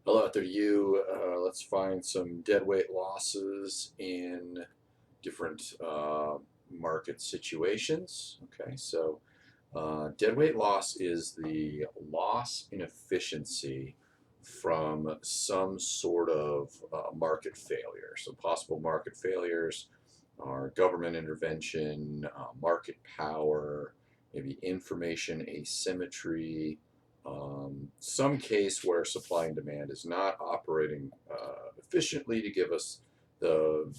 Hello out there, you. Let's find some deadweight losses in different market situations. Okay, so deadweight loss is the loss in efficiency from some sort of market failure. So possible market failures are government intervention, market power, maybe information asymmetry, some case where supply and demand is not operating efficiently to give us the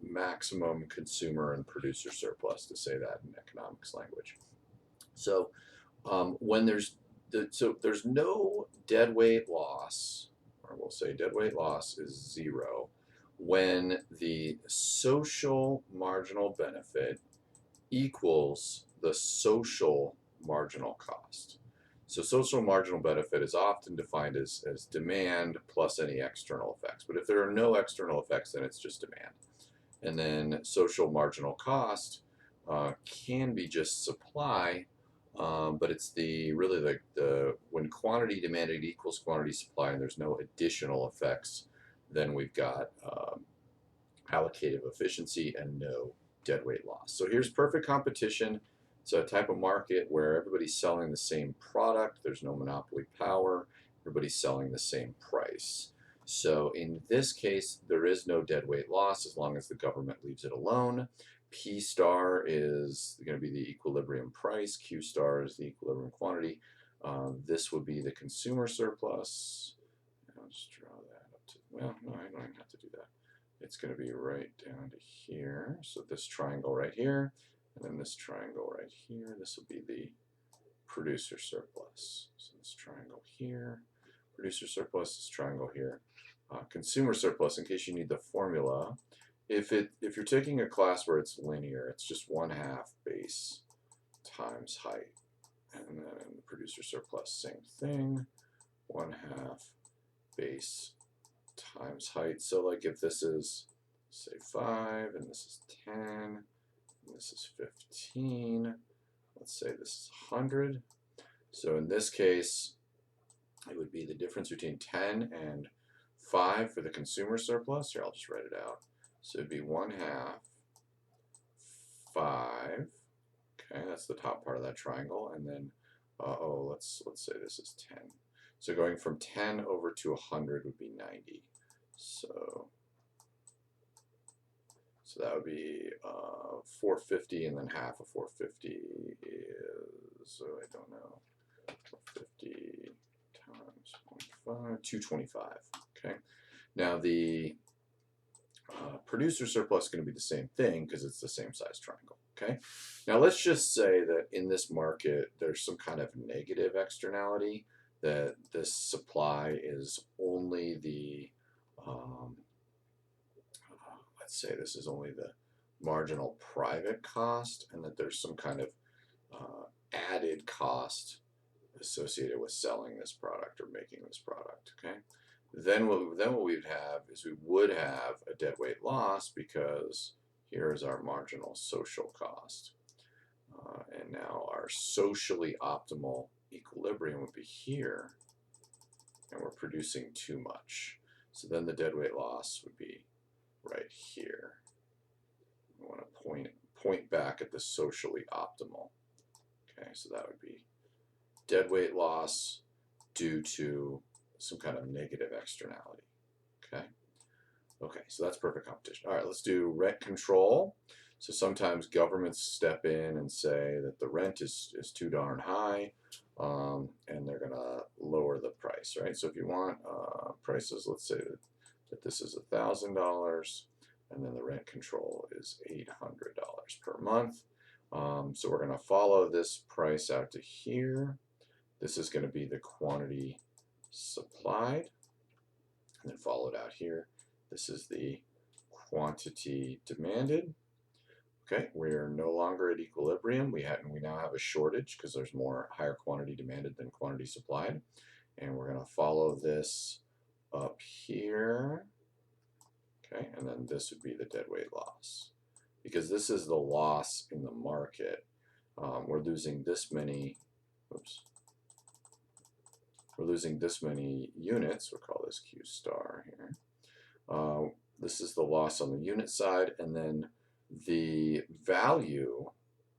maximum consumer and producer surplus, to say that in economics language. So when there's no deadweight loss, or we'll say deadweight loss is zero, when the social marginal benefit equals the social marginal cost. So social marginal benefit is often defined as demand plus any external effects. But if there are no external effects, then it's just demand. And then social marginal cost can be just supply, but it's really the when quantity demanded equals quantity supply and there's no additional effects, then we've got allocative efficiency and no deadweight loss. So here's perfect competition. It's a type of market where everybody's selling the same product. There's no monopoly power. Everybody's selling the same price. So in this case, there is no deadweight loss as long as the government leaves it alone. P star is going to be the equilibrium price. Q star is the equilibrium quantity. This would be the consumer surplus. I'll just draw that up to, well, no, I don't even have to do that. It's going to be right down to here. So this triangle right here, and then this triangle right here. This will be the producer surplus. So this triangle here, producer surplus, this triangle here. Consumer surplus, in case you need the formula, if you're taking a class where it's linear, it's just 1/2 base times height. And then the producer surplus, same thing, 1/2 base times height. So like if this is, say, 5, and this is 10, and this is 15, let's say this is 100. So in this case, it would be the difference between 10 and 5 for the consumer surplus. Here, I'll just write it out. So it'd be 1/2 5. Okay, that's the top part of that triangle. And then, let's say this is 10. So going from 10 over to 100 would be 90. So that would be 450, and then half of 450 is, I don't know, 450 times 0.5, 225. Okay. Now the producer surplus is going to be the same thing because it's the same size triangle. Okay. Now let's just say that in this market there's some kind of negative externality, that this supply is only the let's say this is only the marginal private cost, and that there's some kind of added cost associated with selling this product or making this product. Okay, then what we'd have is we would have a deadweight loss, because here is our marginal social cost, and now our socially optimal equilibrium would be here, and we're producing too much. So then the deadweight loss would be right here. We want to point back at the socially optimal. Okay, so that would be deadweight loss due to some kind of negative externality. Okay, so that's perfect competition. All right, let's do rent control. So sometimes governments step in and say that the rent is too darn high, and they're going to lower the price, right? So if you want prices, let's say that this is $1,000, and then the rent control is $800 per month. So we're going to follow this price out to here. This is going to be the quantity supplied, and then follow it out here. This is the quantity demanded. Okay, we're no longer at equilibrium. We now have a shortage because there's higher quantity demanded than quantity supplied. And we're going to follow this up here. Okay, and then this would be the deadweight loss, because this is the loss in the market. We're losing this many, we're losing this many units. We'll call this Q star here. This is the loss on the unit side, and then the value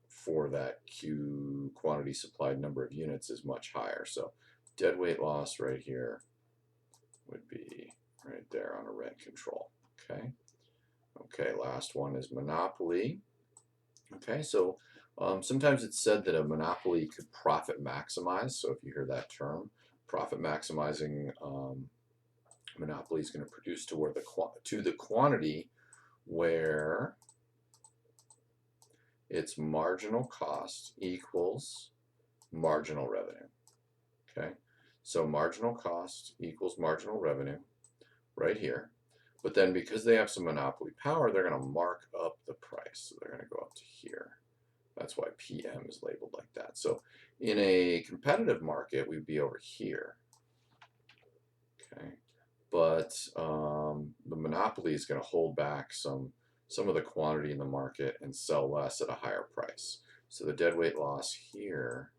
for that Q quantity supplied number of units is much higher. So deadweight loss right here would be right there on a rent control. Okay. Okay, last one is monopoly. Okay, so sometimes it's said that a monopoly could profit maximize. So if you hear that term, profit maximizing monopoly is going to produce to the quantity where its marginal cost equals marginal revenue. Okay, so marginal cost equals marginal revenue right here. But then because they have some monopoly power, they're going to mark up the price. So they're going to go up to here. That's why PM is labeled like that. So in a competitive market, we'd be over here. Okay, but the monopoly is going to hold back some of the quantity in the market and sell less at a higher price. So the deadweight loss here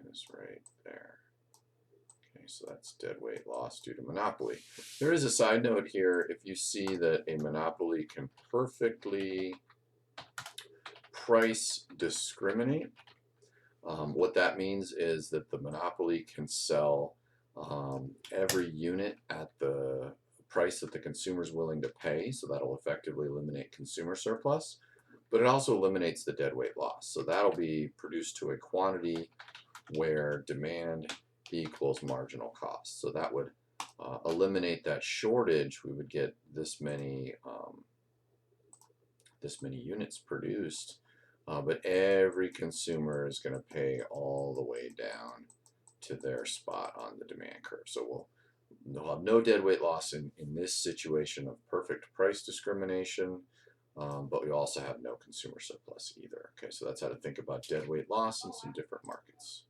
is right there. Okay, so that's deadweight loss due to monopoly. There is a side note here. If you see that a monopoly can perfectly price discriminate, what that means is that the monopoly can sell every unit at the price that the consumer is willing to pay, so that'll effectively eliminate consumer surplus, but it also eliminates the deadweight loss. So that'll be produced to a quantity where demand equals marginal cost. So that would eliminate that shortage. We would get this many units produced, but every consumer is going to pay all the way down to their spot on the demand curve. So we'll have no deadweight loss in this situation of perfect price discrimination, but we also have no consumer surplus either. Okay, so that's how to think about deadweight loss in some different markets.